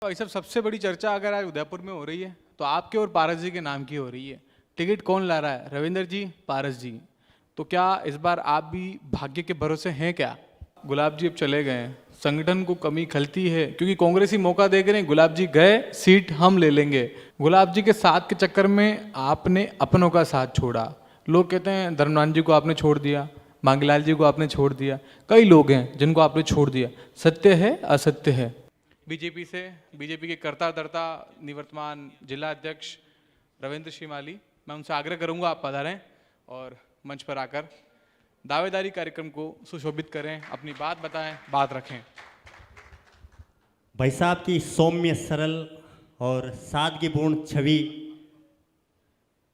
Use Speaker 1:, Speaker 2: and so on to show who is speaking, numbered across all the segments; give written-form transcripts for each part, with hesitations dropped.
Speaker 1: भाई साहब, सबसे बड़ी चर्चा अगर आज उदयपुर में हो रही है तो आपके और पारस जी के नाम की हो रही है। टिकट कौन ला रहा है, रविंदर जी, पारस जी? तो क्या इस बार आप भी भाग्य के भरोसे हैं क्या? गुलाब जी अब चले गए हैं, संगठन को कमी खलती है क्योंकि कांग्रेस ही मौका देख रहे हैं। गुलाब जी गए, सीट हम ले लेंगे। गुलाब जी के साथ के चक्कर में आपने अपनों का साथ छोड़ा। लोग कहते हैं धर्मनाथ जी को आपने छोड़ दिया, मांगीलाल जी को आपने छोड़ दिया, कई लोग हैं जिनको आपने छोड़ दिया। सत्य है असत्य है? बीजेपी से, बीजेपी के कर्ता धर्ता निवर्तमान जिला अध्यक्ष रविंद्र श्रीमाली, मैं उनसे आग्रह करूंगा आप पधारें और मंच पर आकर दावेदारी कार्यक्रम को सुशोभित करें, अपनी बात बताएं, बात रखें।
Speaker 2: भाई साहब की सौम्य, सरल और सादगीपूर्ण छवि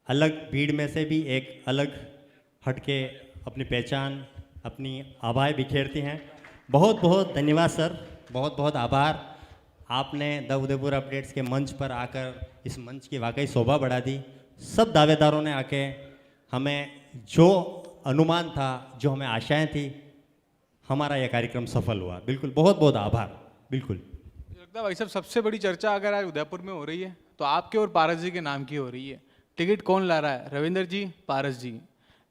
Speaker 2: अलग भीड़ में से भी एक अलग हटके अपनी पहचान, अपनी आभाएं बिखेरती हैं। बहुत बहुत धन्यवाद सर, बहुत बहुत आभार। आपने द उदयपुर अपडेट्स के मंच पर आकर इस मंच की वाकई शोभा बढ़ा दी। सब दावेदारों ने आके हमें जो अनुमान था, जो हमें आशाएं थी, हमारा यह कार्यक्रम सफल हुआ। बिल्कुल, बहुत बहुत आभार। बिल्कुल
Speaker 1: लगता है भाई साहब, सबसे बड़ी चर्चा अगर आज उदयपुर में हो रही है तो आपके और पारस जी के नाम की हो रही है। टिकट कौन ला रहा है, रविंदर जी, पारस जी?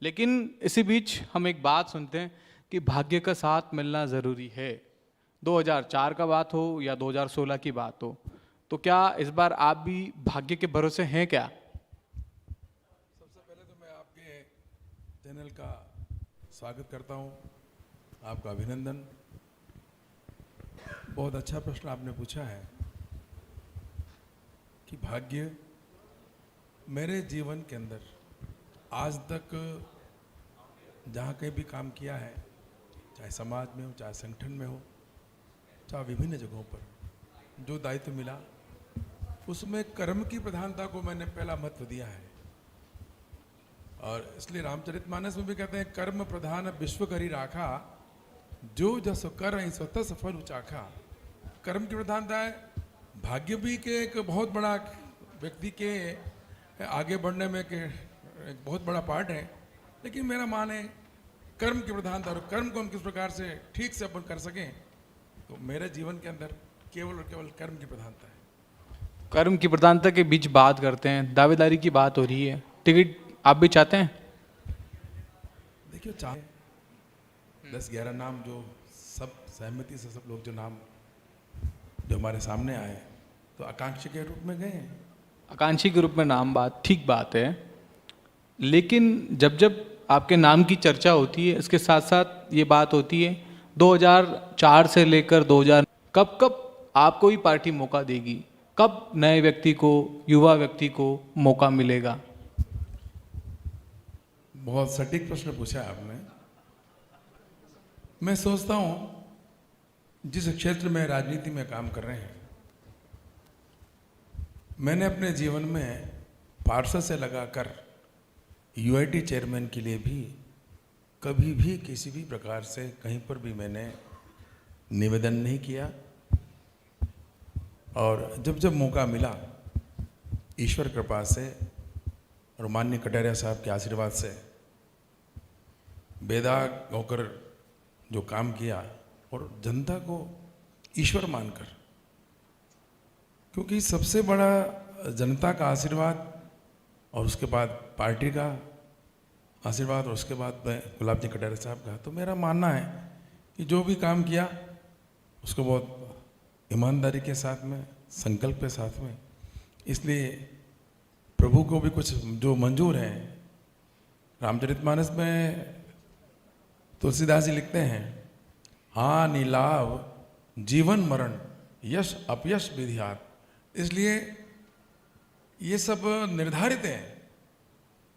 Speaker 1: लेकिन इसी बीच हम एक बात सुनते हैं कि भाग्य का साथ मिलना ज़रूरी है। 2004 का बात हो या 2016 की बात हो, तो क्या इस बार आप भी भाग्य के भरोसे हैं क्या?
Speaker 3: सबसे पहले तो मैं आपके चैनल का स्वागत करता हूं, आपका अभिनंदन। बहुत अच्छा प्रश्न आपने पूछा है कि भाग्य मेरे जीवन के अंदर आज तक जहाँ कहीं भी काम किया है, चाहे समाज में हो, चाहे संगठन में हो, चाहे विभिन्न जगहों पर जो दायित्व मिला, उसमें कर्म की प्रधानता को मैंने पहला महत्व दिया है। और इसलिए रामचरितमानस में भी कहते हैं, कर्म प्रधान विश्व करी राखा, जो जस कर स्वतः सफल उचाखा। कर्म की प्रधानता है। भाग्य भी के एक बहुत बड़ा व्यक्ति के आगे बढ़ने में के एक बहुत बड़ा पार्ट है, लेकिन मेरा मान है कर्म की प्रधानता, और कर्म को हम किस प्रकार से ठीक से अपन कर सकें, तो मेरे जीवन के अंदर केवल और केवल कर्म की प्रधानता है।
Speaker 1: कर्म की प्रधानता के बीच बात करते हैं, दावेदारी की बात हो रही है। टिकट आप भी चाहते हैं?
Speaker 3: देखिए, चाहे 10-11 नाम जो सब सहमति से सब लोग जो नाम जो हमारे सामने आए, तो आकांक्षी के रूप में गए हैं।
Speaker 1: आकांक्षी के रूप में नाम, बात ठीक बात है, लेकिन जब जब आपके नाम की चर्चा होती है, इसके साथ साथ ये बात होती है 2004 से लेकर 2000, कब कब आपको ही पार्टी मौका देगी? कब नए व्यक्ति को, युवा व्यक्ति को मौका मिलेगा?
Speaker 3: बहुत सटीक प्रश्न पूछा है आपने। मैं सोचता हूं, जिस क्षेत्र में राजनीति में काम कर रहे हैं, मैंने अपने जीवन में पार्षद से लगाकर यूआईटी चेयरमैन के लिए भी कभी भी किसी भी प्रकार से कहीं पर भी मैंने निवेदन नहीं किया। और जब जब मौका मिला, ईश्वर कृपा से और माननीय कटारिया साहब के आशीर्वाद से बेदाग होकर जो काम किया, और जनता को ईश्वर मानकर, क्योंकि सबसे बड़ा जनता का आशीर्वाद और उसके बाद पार्टी का आशीर्वाद और उसके बाद गुलाब जी कटारिया साहब का। तो मेरा मानना है कि जो भी काम किया उसको बहुत ईमानदारी के साथ में, संकल्प के साथ में, इसलिए प्रभु को भी कुछ जो मंजूर है। रामचरितमानस में तुलसीदास जी लिखते हैं, हानि लाभ जीवन मरण यश अपयश विधियार। इसलिए ये सब निर्धारित है।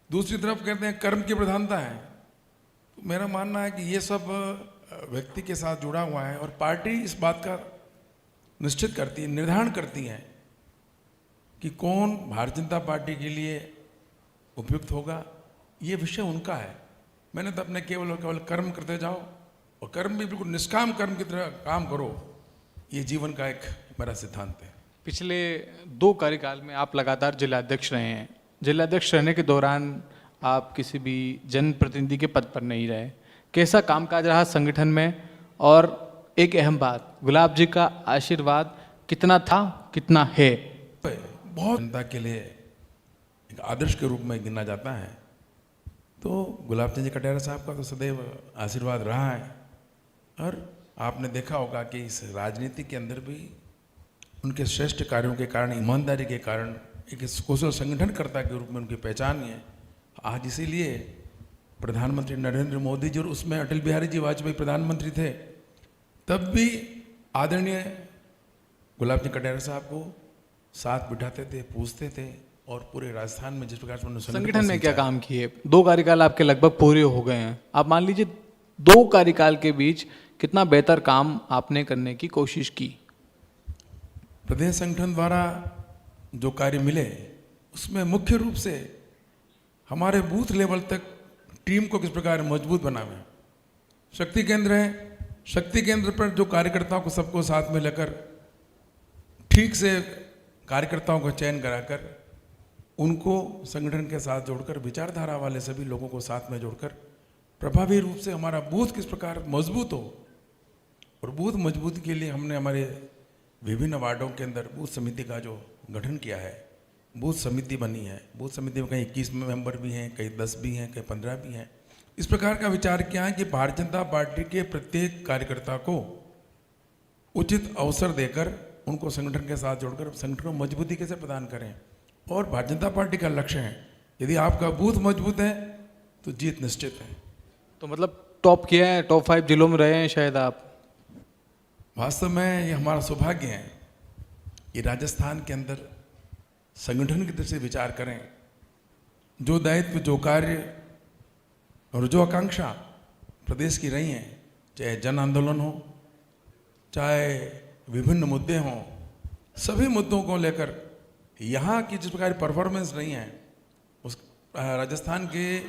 Speaker 3: दूसरी तरफ कहते हैं कर्म की प्रधानता है। तो मेरा मानना है कि ये सब व्यक्ति के साथ जुड़ा हुआ है, और पार्टी इस बात का निश्चित करती है, निर्धारण करती है कि कौन भारतीय जनता पार्टी के लिए उपयुक्त होगा। ये विषय उनका है। मैंने तो अपने केवल और केवल कर्म करते जाओ, और कर्म भी बिल्कुल निष्काम कर्म की तरह काम करो, ये जीवन का एक मेरा सिद्धांत है।
Speaker 1: पिछले 2 कार्यकाल में आप लगातार जिलाध्यक्ष रहे हैं। जिलाध्यक्ष रहने के दौरान आप किसी भी जनप्रतिनिधि के पद पर नहीं रहे। कैसा कामकाज रहा संगठन में? और एक अहम बात, गुलाब जी का आशीर्वाद कितना था, कितना है?
Speaker 3: बहुत जनता के लिए एक आदर्श के रूप में गिना जाता है। तो गुलाब चंद जी कटारिया साहब का तो सदैव आशीर्वाद रहा है, और आपने देखा होगा कि इस राजनीति के अंदर भी उनके श्रेष्ठ कार्यों के कारण, ईमानदारी के कारण एक कुशल संगठनकर्ता के रूप में उनकी पहचान है। आज इसीलिए प्रधानमंत्री नरेंद्र मोदी जी और उसमें अटल बिहारी जी वाजपेयी प्रधानमंत्री थे, तब भी आदरणीय गुलाब चंद कटारिया साहब को साथ बिठाते थे, पूछते थे, और पूरे राजस्थान में जिस प्रकार से उन्होंने
Speaker 1: संगठन में क्या काम किए? 2 कार्यकाल आपके लगभग पूरे हो गए हैं। आप मान लीजिए 2 कार्यकाल के बीच कितना बेहतर काम आपने करने की कोशिश की?
Speaker 3: प्रदेश संगठन द्वारा जो कार्य मिले उसमें मुख्य रूप से हमारे बूथ लेवल तक टीम को किस प्रकार मजबूत बनावे। शक्ति केंद्र है, शक्ति केंद्र पर जो कार्यकर्ताओं को सबको साथ में लेकर ठीक से कार्यकर्ताओं का चयन कराकर उनको संगठन के साथ जोड़कर विचारधारा वाले सभी लोगों को साथ में जोड़कर प्रभावी रूप से हमारा बूथ किस प्रकार मजबूत हो। और बूथ मजबूती के लिए हमने हमारे विभिन्न वार्डों के अंदर बूथ समिति का जो गठन किया है, बूथ समिति बनी है। बूथ समिति में कहीं 21 मेंबर भी हैं, कहीं 10 भी हैं, कहीं 15 भी हैं। इस प्रकार का विचार किया है कि भारतीय जनता पार्टी के प्रत्येक कार्यकर्ता को उचित अवसर देकर उनको संगठन के साथ जोड़कर संगठन को मजबूती कैसे प्रदान करें। और भारतीय जनता पार्टी का लक्ष्य है, यदि आपका बूथ मजबूत है तो जीत निश्चित है।
Speaker 1: तो मतलब टॉप किया है, टॉप 5 जिलों में रहे हैं शायद आप?
Speaker 3: वास्तव में ये हमारा सौभाग्य है कि राजस्थान के अंदर संगठन की दृष्टि से विचार करें, जो दायित्व, जो कार्य और जो आकांक्षा प्रदेश की रही हैं, चाहे जन आंदोलन हो, चाहे विभिन्न मुद्दे हों, सभी मुद्दों को लेकर यहाँ की जिस प्रकार परफॉर्मेंस रही है, उस राजस्थान के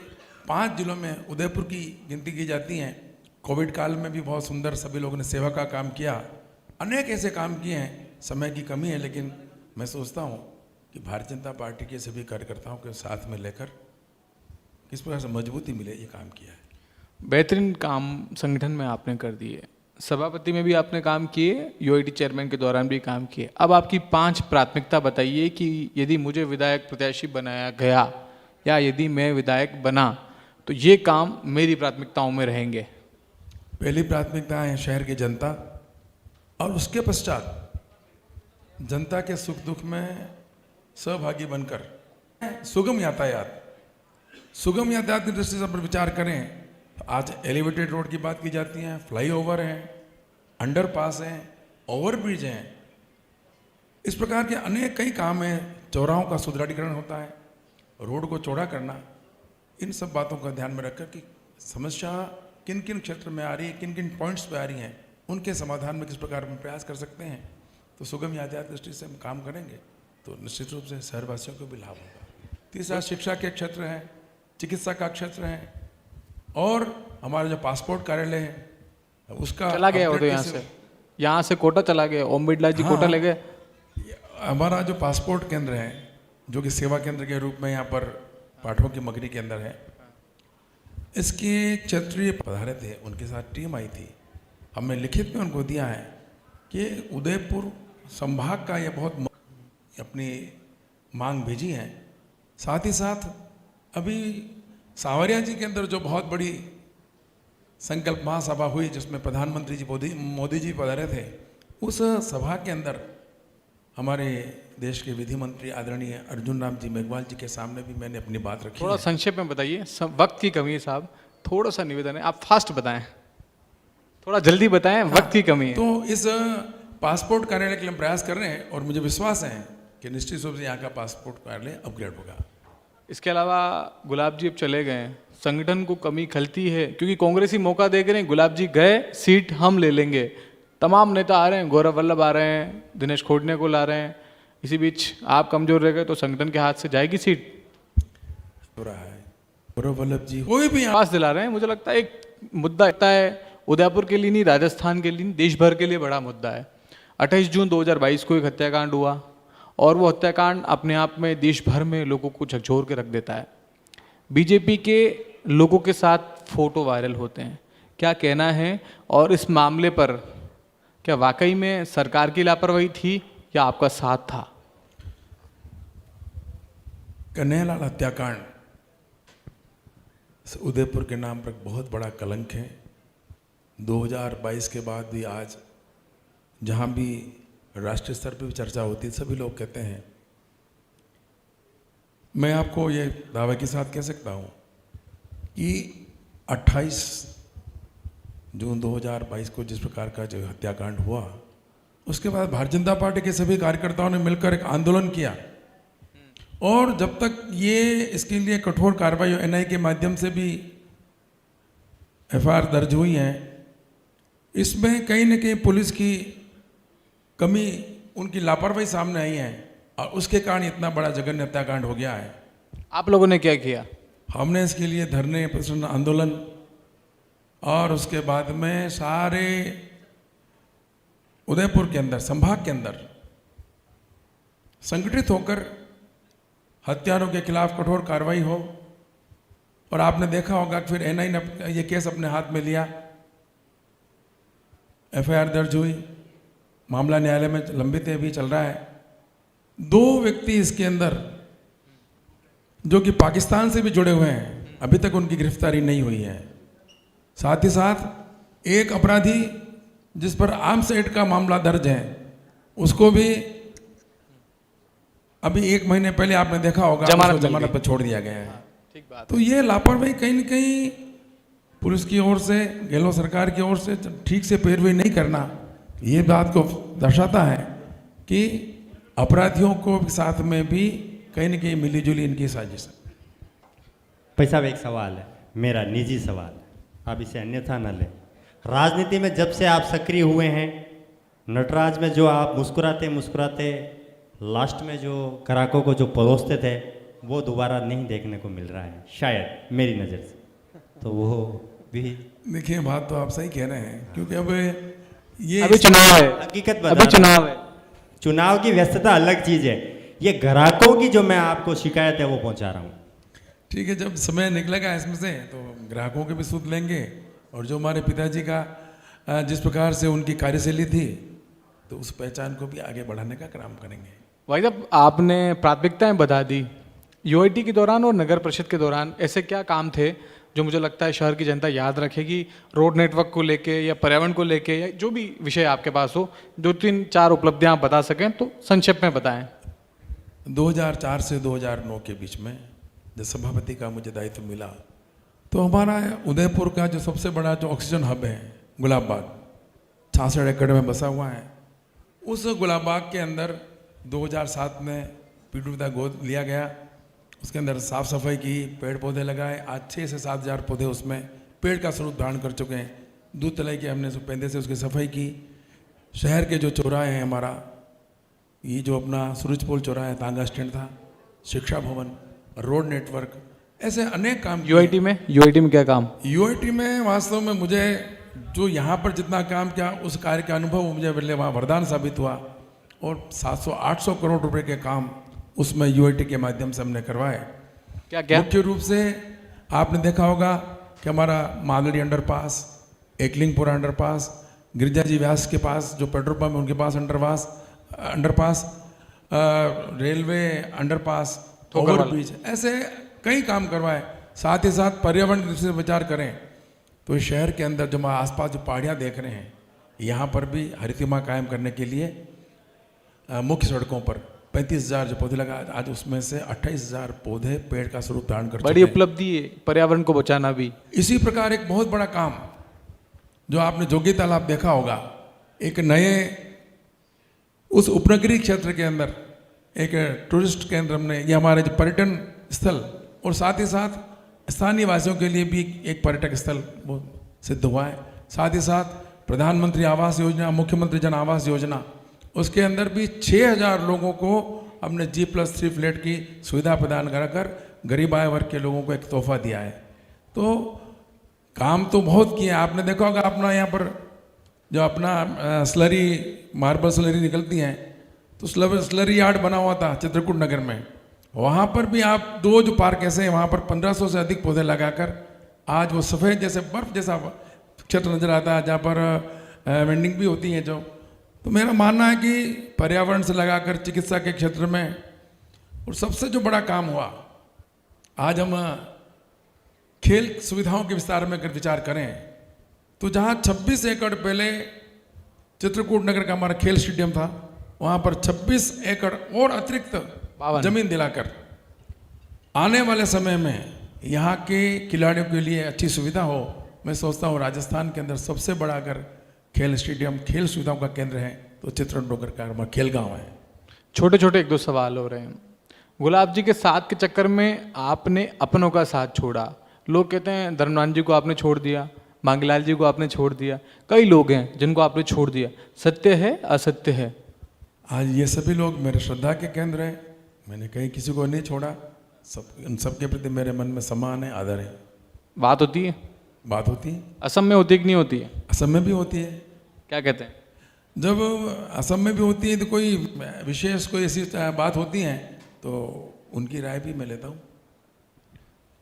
Speaker 3: 5 जिलों में उदयपुर की गिनती की जाती है। कोविड काल में भी बहुत सुंदर सभी लोगों ने सेवा का काम किया, अनेक ऐसे काम किए हैं। समय की कमी है, लेकिन मैं सोचता हूँ कि भारतीय जनता पार्टी के सभी कार्यकर्ताओं के साथ में लेकर किस प्रकार से मजबूती मिले, ये काम किया है।
Speaker 1: बेहतरीन काम संगठन में आपने कर दिए। सभापति में भी आपने काम किए, यूआईटी चेयरमैन के दौरान भी काम किए। अब आपकी 5 प्राथमिकता बताइए कि यदि मुझे विधायक प्रत्याशी बनाया गया या यदि मैं विधायक बना तो ये काम मेरी प्राथमिकताओं में रहेंगे।
Speaker 3: पहली प्राथमिकता है शहर की जनता, और उसके पश्चात जनता के सुख दुख में सहभागी बनकर सुगम यातायात की दृष्टि से पर विचार करें तो आज एलिवेटेड रोड की बात की जाती है, फ्लाईओवर हैं, अंडरपास हैं, ओवरब्रिज हैं। इस प्रकार के अनेक कई काम हैं। चौराहों का सुदृढ़ीकरण होता है, रोड को चौड़ा करना। इन सब बातों का ध्यान में रखकर कि समस्या किन किन क्षेत्र में आ रही है, किन किन पॉइंट्स पे आ रही हैं, उनके समाधान में किस प्रकार हम प्रयास कर सकते हैं। तो सुगम यातायात दृष्टि से हम काम करेंगे तो निश्चित रूप से शहरवासियों को भी लाभ होगा। तीसरा शिक्षा के क्षेत्र है, चिकित्सा का क्षेत्र है, और हमारा जो पासपोर्ट कार्यालय है उसका
Speaker 1: चला गया वो तो यहाँ से कोटा चला गया, ओम बिड़ला जी कोटा ले गए।
Speaker 3: हमारा जो पासपोर्ट केंद्र है, जो कि सेवा केंद्र के रूप में यहाँ पर पाठों की मगरी के अंदर है, इसके क्षेत्रीय पधारे थे, उनके साथ टीम आई थी। हमने लिखित में उनको दिया है कि उदयपुर संभाग का ये बहुत अपनी मांग भेजी है। साथ ही साथ अभी सावरिया जी के अंदर जो बहुत बड़ी संकल्प महासभा हुई, जिसमें प्रधानमंत्री जी मोदी जी पधारे थे, उस सभा के अंदर हमारे देश के विधि मंत्री आदरणीय अर्जुन राम जी मेघवाल जी के सामने भी मैंने अपनी बात रखी।
Speaker 1: थोड़ा संक्षेप में बताइए, वक्त की कमी है साहब, थोड़ा सा निवेदन है, आप फास्ट बताएं, थोड़ा जल्दी बताएं, वक्त की कमी है।
Speaker 3: तो इस पासपोर्ट कार्यालय के लिए हम प्रयास कर रहे हैं, और मुझे विश्वास है कि निश्चित रूप से यहाँ का पासपोर्ट कार्यालय अपग्रेड होगा।
Speaker 1: इसके अलावा गुलाब जी अब चले गए, संगठन को कमी खलती है क्योंकि कांग्रेसी मौका देख रहे हैं, गुलाब जी गए, सीट हम ले लेंगे। तमाम नेता आ रहे हैं, गौरव वल्लभ आ रहे हैं, दिनेश खोड़ने को ला रहे हैं। इसी बीच आप कमजोर रह गए तो संगठन के हाथ से जाएगी सीट।
Speaker 3: हो रहा है, गौरव वल्लभ जी कोई भी
Speaker 1: पास दिला रहे हैं। मुझे लगता है एक मुद्दा लगता है उदयपुर के लिए नहीं, राजस्थान के लिए नहीं, देश भर के लिए बड़ा मुद्दा है। 28 जून 2022 को एक हत्याकांड हुआ, और वो हत्याकांड अपने आप में देश भर में लोगों को झकझोर के रख देता है। बीजेपी के लोगों के साथ फोटो वायरल होते हैं, क्या कहना है? और इस मामले पर क्या वाकई में सरकार की लापरवाही थी या आपका साथ था?
Speaker 3: कन्हैयालाल हत्याकांड उदयपुर के नाम पर एक बहुत बड़ा कलंक है। 2022 के बाद भी आज जहाँ भी राष्ट्रीय स्तर पर भी चर्चा होती है, सभी लोग कहते हैं, मैं आपको ये दावे के साथ कह सकता हूँ कि 28 जून 2022 को जिस प्रकार का जो हत्याकांड हुआ, उसके बाद भारतीय जनता पार्टी के सभी कार्यकर्ताओं ने मिलकर एक आंदोलन किया और जब तक ये इसके लिए कठोर कार्रवाई एनआईए के माध्यम से भी एफआईआर दर्ज हुई है, इसमें कहीं न कहीं पुलिस की कमी, उनकी लापरवाही सामने आई है और उसके कारण इतना बड़ा जघन्य हत्याकांड हो गया है।
Speaker 1: आप लोगों ने क्या किया?
Speaker 3: हमने इसके लिए धरने, प्रदर्शन, आंदोलन और उसके बाद में सारे उदयपुर के अंदर, संभाग के अंदर संगठित होकर हत्यारों के खिलाफ कठोर कार्रवाई हो। और आपने देखा होगा कि फिर एनआईए ने ये केस अपने हाथ में लिया, एफआईआर दर्ज हुई, मामला न्यायालय में लंबित है, भी चल रहा है। 2 व्यक्ति इसके अंदर जो कि पाकिस्तान से भी जुड़े हुए हैं, अभी तक उनकी गिरफ्तारी नहीं हुई है। साथ ही साथ एक अपराधी जिस पर आर्म्स एक्ट का मामला दर्ज है, उसको भी अभी 1 महीने पहले आपने देखा होगा जमानत पर छोड़ दिया गया है।
Speaker 1: ठीक बात।
Speaker 3: तो ये लापरवाही कहीं न कहीं पुलिस की ओर से, गहलोत सरकार की ओर से ठीक से पैरवी नहीं करना, ये बात को दर्शाता है कि अपराधियों को साथ में भी कहीं न कहीं मिलीजुली इनकी साजिश है।
Speaker 2: भाई साहब, एक सवाल है, मेरा निजी सवाल है, आप इसे अन्यथा न लें। राजनीति में जब से आप सक्रिय हुए हैं, नटराज में जो आप मुस्कुराते मुस्कुराते लास्ट में जो ग्राहकों को जो परोसते थे, वो दोबारा नहीं देखने को मिल रहा है, शायद मेरी नज़र से। तो वो भी
Speaker 3: देखिए, बात तो आप सही कह रहे हैं, क्योंकि अब ये
Speaker 1: अभी चुनाव है,
Speaker 2: हकीकत
Speaker 1: अभी
Speaker 2: बता,
Speaker 1: चुनाव है।
Speaker 2: चुनाव की व्यस्तता अलग चीज़ है, ये ग्राहकों की जो मैं आपको शिकायत है वो पहुंचा रहा हूँ।
Speaker 3: ठीक है, जब समय निकलेगा इसमें से तो ग्राहकों के भी सूद लेंगे, और जो हमारे पिताजी का जिस प्रकार से उनकी कार्यशैली थी, तो उस पहचान को भी आगे बढ़ाने का काम करेंगे।
Speaker 1: भाई साहब, आपने प्राथमिकताएं बता दी। यूआईटी के दौरान और नगर परिषद के दौरान ऐसे क्या काम थे जो मुझे लगता है शहर की जनता याद रखेगी, रोड नेटवर्क को लेके या पर्यावरण को लेके, या जो भी विषय आपके पास हो, 2-3-4 उपलब्धियां आप बता सकें तो संक्षेप में बताएं।
Speaker 3: 2004 से 2009 के बीच में जब सभापति का मुझे दायित्व मिला, तो हमारा उदयपुर का जो सबसे बड़ा जो ऑक्सीजन हब है गुलाब बाग, 66 एकड़ में बसा हुआ है। उस गुलाब बाग के अंदर 2007 में पीडब्ल्यूडी गोद लिया गया, उसके अंदर साफ सफाई की, पेड़ पौधे लगाए। आज 6 से 7 हज़ार पौधे उसमें पेड़ का स्वरूप धारण कर चुके हैं। दूध तलाई के हमने पेंदे से उसकी सफाई की। शहर के जो चौराहे हैं, हमारा ये जो अपना सूरजपोल चौराहा, तांगा स्टैंड था, शिक्षा भवन, रोड नेटवर्क, ऐसे अनेक काम।
Speaker 1: यूआईटी में क्या काम?
Speaker 3: यूआईटी में वास्तव में मुझे जो यहाँ पर जितना काम किया, उस कार्य का अनुभव मुझे वहाँ वरदान साबित हुआ, और 700-800 करोड़ रुपए के काम उसमें यूआईटी के माध्यम से हमने करवाए।
Speaker 1: क्या क्या?
Speaker 3: मुख्य रूप से आपने देखा होगा कि हमारा मालड़ी अंडरपास, एकलिंगपुरा अंडरपास, गिरिजा जी व्यास के पास जो पेट्रोल पंप है उनके पास अंडरपास, रेलवे अंडरपास, ओवरब्रिज, ऐसे कई काम करवाए। साथ ही साथ पर्यावरण दृष्टि से विचार करें तो इस शहर के अंदर जो हम आसपास जो पहाड़ियाँ देख रहे हैं, यहाँ पर भी हरितिमा कायम करने के लिए मुख्य सड़कों पर 35,000 जो पौधे लगा, आज उसमें से 28,000 पौधे पेड़ का स्वरूप धारण कर चुके हैं।
Speaker 1: बड़ी उपलब्धि है, पर्यावरण को बचाना भी।
Speaker 3: इसी प्रकार एक बहुत बड़ा काम जो आपने जोगी तालाब देखा होगा, एक नए उस उपनगरीय क्षेत्र के अंदर एक टूरिस्ट केंद्र हमने, ये हमारे जो पर्यटन स्थल और साथ ही साथ स्थानीय वासियों के लिए भी एक पर्यटक स्थल वो सिद्ध हुआ है। साथ ही साथ प्रधानमंत्री आवास योजना, मुख्यमंत्री जन आवास योजना, उसके अंदर भी 6,000 लोगों को हमने G+3 फ्लैट की सुविधा प्रदान कराकर गरीब आय वर्ग के लोगों को एक तोहफा दिया है। तो काम तो बहुत किए। आपने देखा होगा अपना यहाँ पर जो अपना स्लरी, मार्बल स्लरी निकलती हैं, तो स्लरी यार्ड बना हुआ था चित्रकूट नगर में। वहाँ पर भी आप 2 जो पार्क ऐसे हैं, वहाँ पर 1500 से अधिक पौधे लगाकर आज वो सफ़ेद जैसे बर्फ जैसा क्षेत्र नज़र आता है, जहाँ पर वेंडिंग भी होती है जो, तो मेरा मानना है कि पर्यावरण से लगाकर चिकित्सा के क्षेत्र में, और सबसे जो बड़ा काम हुआ, आज हम खेल सुविधाओं के विस्तार में अगर विचार करें तो जहां 26 एकड़ पहले चित्रकूट नगर का हमारा खेल स्टेडियम था, वहां पर 26 एकड़ और अतिरिक्त
Speaker 1: 52
Speaker 3: जमीन दिलाकर आने वाले समय में यहाँ के खिलाड़ियों के लिए अच्छी सुविधा हो। मैं सोचता हूँ राजस्थान के अंदर सबसे बड़ा अगर खेल स्टेडियम, खेल सुविधाओं का केंद्र है तो चित्रकूट का हमारा खेल गांव है।
Speaker 1: छोटे छोटे एक दो सवाल हो रहे हैं। गुलाब जी के साथ के चक्कर में आपने अपनों का साथ छोड़ा। लोग कहते हैं धर्मनाथ जी को आपने छोड़ दिया, मांगीलाल जी को आपने छोड़ दिया, कई लोग हैं जिनको आपने छोड़ दिया। सत्य है असत्य है?
Speaker 3: आज ये सभी लोग मेरे श्रद्धा के केंद्र हैं। मैंने कहीं किसी को नहीं छोड़ा। उन सबके प्रति मेरे मन में सम्मान है, आदर है।
Speaker 1: बात होती है?
Speaker 3: बात होती है।
Speaker 1: असम में होती है कि नहीं होती है?
Speaker 3: असम में भी होती है।
Speaker 1: क्या कहते हैं?
Speaker 3: जब असम में भी होती है तो कोई विशेष कोई ऐसी बात होती है तो उनकी राय भी मैं लेता हूँ।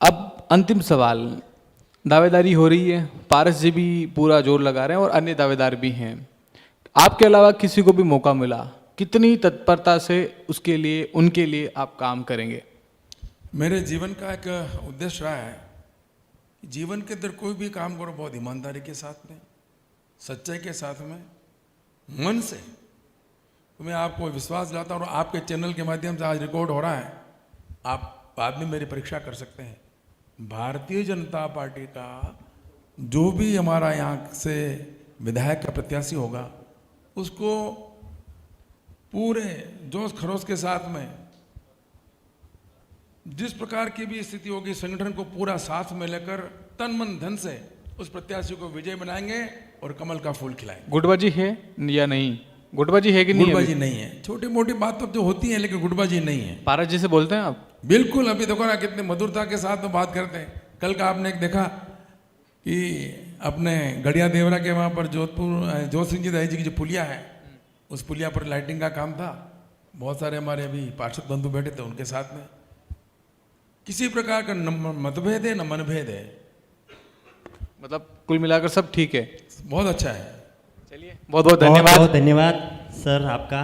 Speaker 1: अब अंतिम सवाल, दावेदारी हो रही है, पारस जी भी पूरा जोर लगा रहे हैं और अन्य दावेदार भी हैं। आपके अलावा किसी को भी मौका मिला, कितनी तत्परता से उसके लिए, उनके लिए आप काम करेंगे?
Speaker 3: मेरे जीवन का एक उद्देश्य रहा है, जीवन के अंदर कोई भी काम करो बहुत ईमानदारी के साथ में, सच्चाई के साथ में, मन से। तो मैं आपको विश्वास दिलाता हूँ, और आपके चैनल के माध्यम से आज रिकॉर्ड हो रहा है, आप बाद में मेरी परीक्षा कर सकते हैं। भारतीय जनता पार्टी का जो भी हमारा यहाँ से विधायक का प्रत्याशी होगा, उसको पूरे जोश खरोश के साथ में, जिस प्रकार की भी स्थिति होगी, संगठन को पूरा साथ में लेकर तन मन धन से उस प्रत्याशी को विजय बनाएंगे और कमल का फूल खिलाएंगे।
Speaker 1: गुटबाजी है या नहीं? गुटबाजी है कि नहीं?
Speaker 3: गुटबाजी नहीं है। छोटी मोटी बात तो जो होती है, लेकिन गुटबाजी नहीं है।
Speaker 1: पारस जी से बोलते हैं आप?
Speaker 3: बिल्कुल। अभी देखो ना कितने मधुरता के साथ में बात करते हैं। कल का आपने एक देखा कि अपने गड़िया देवरा के वहाँ पर जोधपुर जोत सिंह जी दही जी की जो पुलिया है, उस पुलिया पर लाइटिंग का काम था। बहुत सारे हमारे अभी पार्षद बंधु बैठे थे, उनके साथ में किसी प्रकार का न मतभेद है न मनभेद है।
Speaker 1: मतलब कुल मिलाकर सब ठीक है?
Speaker 3: बहुत अच्छा है।
Speaker 1: चलिए, बहुत बहुत धन्यवाद।
Speaker 2: बहुत धन्यवाद सर आपका।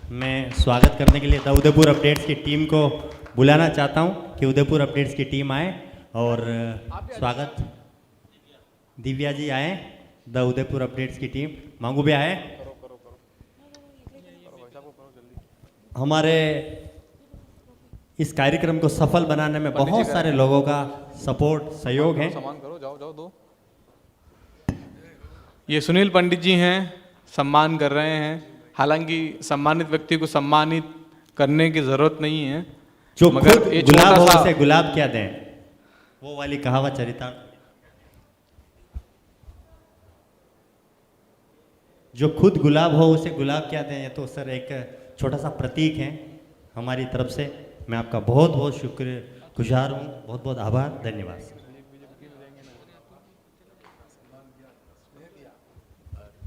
Speaker 2: मैं स्वागत करने के लिए द उदयपुर अपडेट्स की टीम को बुलाना चाहता हूं कि उदयपुर अपडेट्स की टीम आए और स्वागत। दिव्या जी आए, द उदयपुर अपडेट्स की टीम। मांगू भी आए। हमारे इस कार्यक्रम को सफल बनाने में बहुत सारे लोगों का सपोर्ट, सहयोग है।
Speaker 1: सामान करो, जाओ जाओ दो। ये सुनील पंडित जी हैं, सम्मान कर रहे हैं। हालांकि सम्मानित व्यक्ति को सम्मानित करने की जरूरत नहीं है,
Speaker 2: जो
Speaker 1: मगर
Speaker 2: खुद
Speaker 1: ये
Speaker 2: गुलाब
Speaker 1: छोटा
Speaker 2: हो
Speaker 1: सा-
Speaker 2: उसे गुलाब क्या दें, वो वाली कहावत चरितार्थ। जो खुद गुलाब हो उसे गुलाब क्या दें, ये तो सर एक छोटा सा प्रतीक है हमारी तरफ से। मैं आपका बहुत बहुत शुक्रगुजार हूँ, बहुत बहुत आभार, धन्यवाद सर।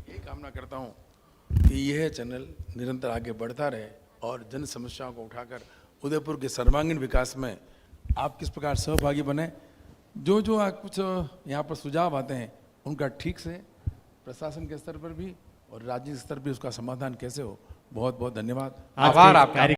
Speaker 3: यही कामना करता हूँ कि यह चैनल निरंतर आगे बढ़ता रहे और जन समस्याओं को उठाकर उदयपुर के सर्वांगीण विकास में आप किस प्रकार सहभागी बने। जो जो कुछ यहाँ पर सुझाव आते हैं, उनका ठीक से प्रशासन के स्तर पर भी और राजनीतिक स्तर पर उसका समाधान कैसे हो। बहुत बहुत धन्यवाद।
Speaker 2: आज के
Speaker 1: आभार
Speaker 2: इस
Speaker 1: आपका।